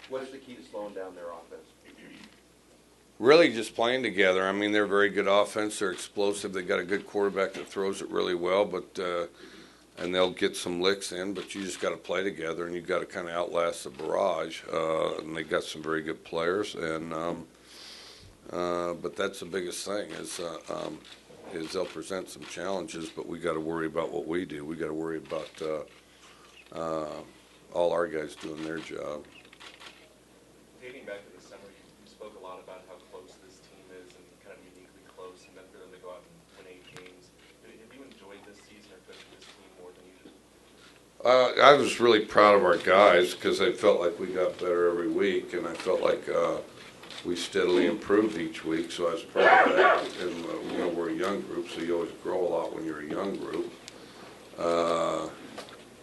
What's the key to slowing down their offense? Really just playing together. I mean, they're a very good offense. They're explosive. They got a good quarterback that throws it really well, but and they'll get some licks in. But you just got to play together, and you got to kind of outlast the barrage. And they got some very good players, and but that's the biggest thing is they'll present some challenges, but we got to worry about what we do. We got to worry about all our guys doing their job. Dating back to the summer, you spoke a lot about how close this team is and kind of uniquely close, and then for them to go out and win 8 games. Have you enjoyed this season or coaching this team more than usual? I was really proud of our guys because I felt like we got better every week, and I felt like we steadily improved each week. So I was proud of that. And you know, we're a young group, so you always grow a lot when you're a young group.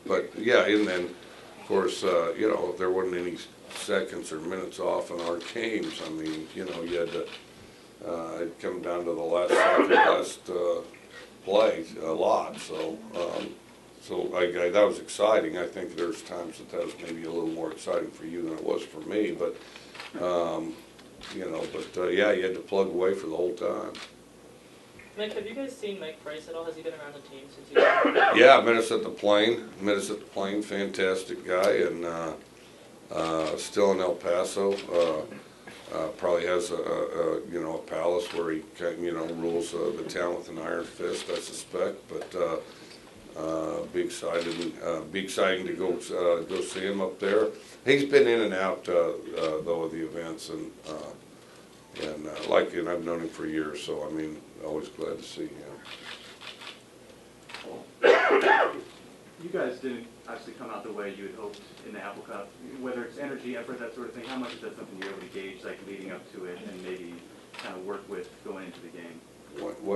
But yeah, and then of course, you know, if there wasn't any seconds or minutes off in our games, I mean, you know, you had to it'd come down to the last second, last play a lot. So that was exciting. I think there's times that was maybe a little more exciting for you than it was for me, but you know, but yeah, you had to plug away for the whole time. Mike, have you guys seen Mike Price at all? Has he been around the team since you got Yeah, met us at the plane. Fantastic guy, and still in El Paso. Probably has a you know, a palace where he can, you know, rules the town with an iron fist, I suspect. But be exciting to go see him up there. He's been in and out though of the events, and I've known him for years, so I mean, always glad to see him. You guys didn't actually come out the way you had hoped in the Apple Cup. Whether it's energy, effort, that sort of thing, how much is that something you're able to gauge, like leading up to it, and maybe kind of work with going into the game?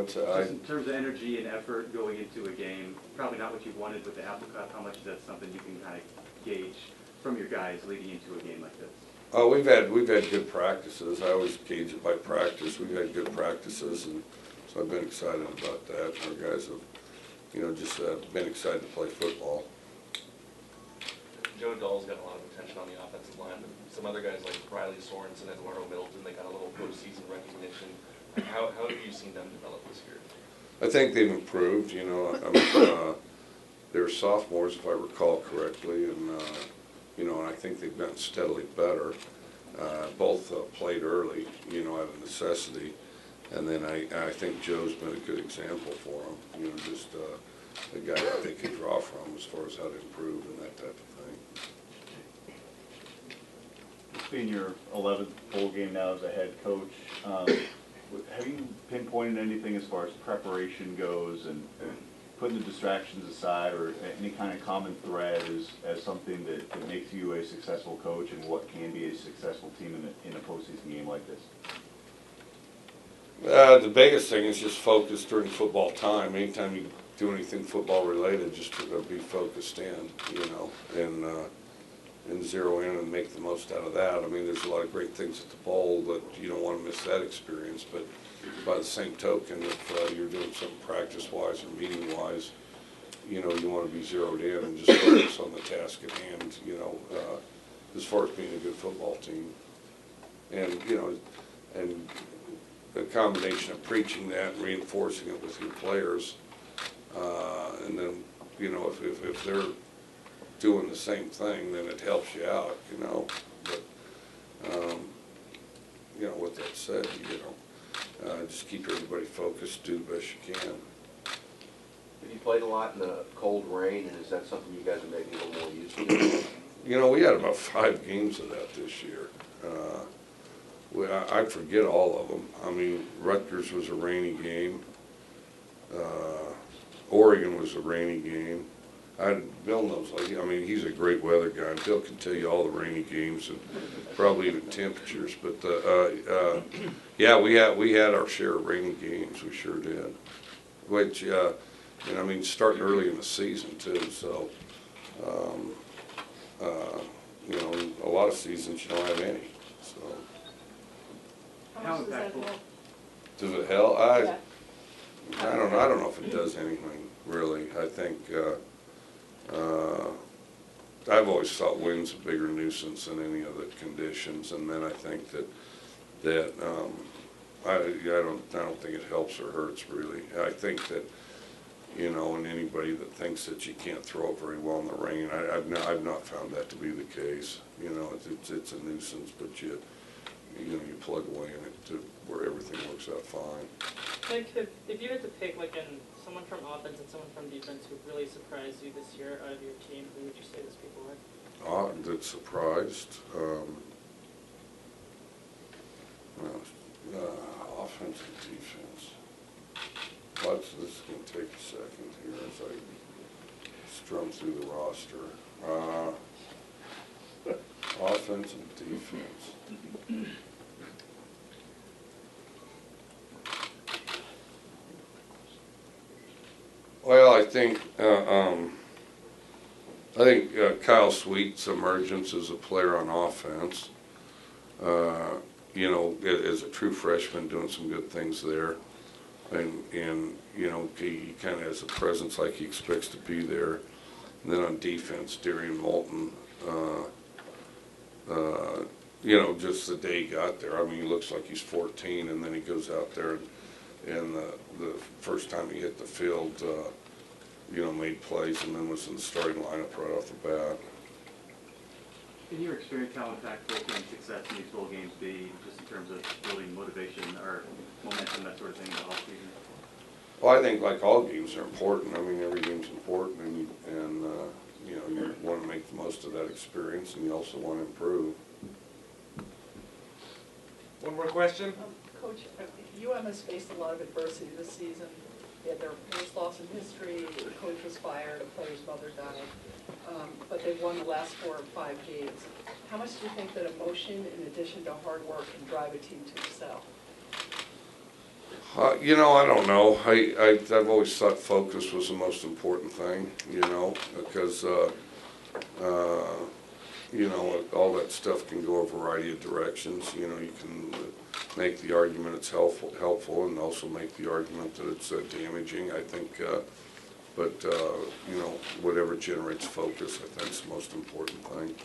Just in terms of energy and effort going into a game, probably not what you wanted with the Apple Cup. How much is that something you can kind of gauge from your guys leading into a game like this? Oh, we've had good practices. I always gauge it by practice. We've had good practices, and so I've been excited about that. Our guys have, you know, just been excited to play football. Joe Dahl's got a lot of attention on the offensive line, but some other guys like Riley Sorensen and Eduardo Middleton, they got a little postseason recognition. How have you seen them develop this year? I think they've improved. You know, I mean, they're sophomores, if I recall correctly, and you know, and I think they've gotten steadily better. Both played early, you know, out of necessity, and then I think Joe's been a good example for them. You know, just a guy that they can draw from as far as how to improve and that type of thing. It's been your 11th bowl game now as a head coach. Have you pinpointed anything as far as preparation goes and putting the distractions aside, or any kind of common thread as something that makes you a successful coach and what can be a successful team in a postseason game like this? The biggest thing is just focus during football time. Anytime you do anything football related, just be focused in, you know, and zero in and make the most out of that. I mean, there's a lot of great things at the bowl that you don't want to miss that experience, but by the same token, if you're doing something practice-wise or meeting-wise, you know, you want to be zeroed in and just focus on the task at hand, you know, as far as being a good football team. And, you know, and a combination of preaching that and reinforcing it with your players, and then, you know, if they're doing the same thing, then it helps you out, you know. But, you know, with that said, you know, just keep everybody focused, do the best you can. Have you played a lot in the cold rain, and is that something you guys are maybe a little more used to? You know, we had about 5 games of that this year. I forget all of them. I mean, Rutgers was a rainy game. Oregon was a rainy game. Bill knows, I mean, he's a great weather guy. Bill can tell you all the rainy games and probably even temperatures. But yeah, we had our share of rainy games. We sure did. Which, and I mean, starting early in the season too. So, you know, a lot of seasons you don't have any. So. How impactful? Does it help? Yeah. I don't know if it does anything really. I think I've always thought wind's a bigger nuisance than any of the conditions, and then I think that I don't think it helps or hurts really. I think that, you know, and anybody that thinks that you can't throw it very well in the rain, I've not found that to be the case. You know, it's a nuisance, but you know, you plug away in it to where everything works out fine. Like, if you had to pick, like, someone from offense and someone from defense who really surprised you this year out of your team, who would you say those people were? That surprised. Offense and defense. This is going to take a second here as I strum through the roster. Offense and defense. Well, I think Kyle Sweet's emergence as a player on offense, you know, as a true freshman, doing some good things there, and you know, he kind of has a presence like he expects to be there. And then on defense, Darian Moulton, you know, just the day he got there. I mean, he looks like he's 14, and then he goes out there and the first time he hit the field, you know, made plays, and then was in the starting lineup right off the bat. In your experience, how impactful can success in these bowl games be, just in terms of building motivation or momentum, that sort of thing, in the offseason? Well, I think like all games are important. I mean, every game's important, and you know, you want to make the most of that experience, and you also want to improve. One more question? Coach, UM has faced a lot of adversity this season. They had their worst loss in history, the coach was fired, a player's mother died, but they've won the last 4 or 5 games. How much do you think that emotion, in addition to hard work, can drive a team to excel? You know, I don't know. I've always thought focus was the most important thing, you know, because, you know, all that stuff can go a variety of directions. You know, you can make the argument it's helpful, and also make the argument that it's damaging, I think. But, you know, whatever generates focus, I think is the most important thing.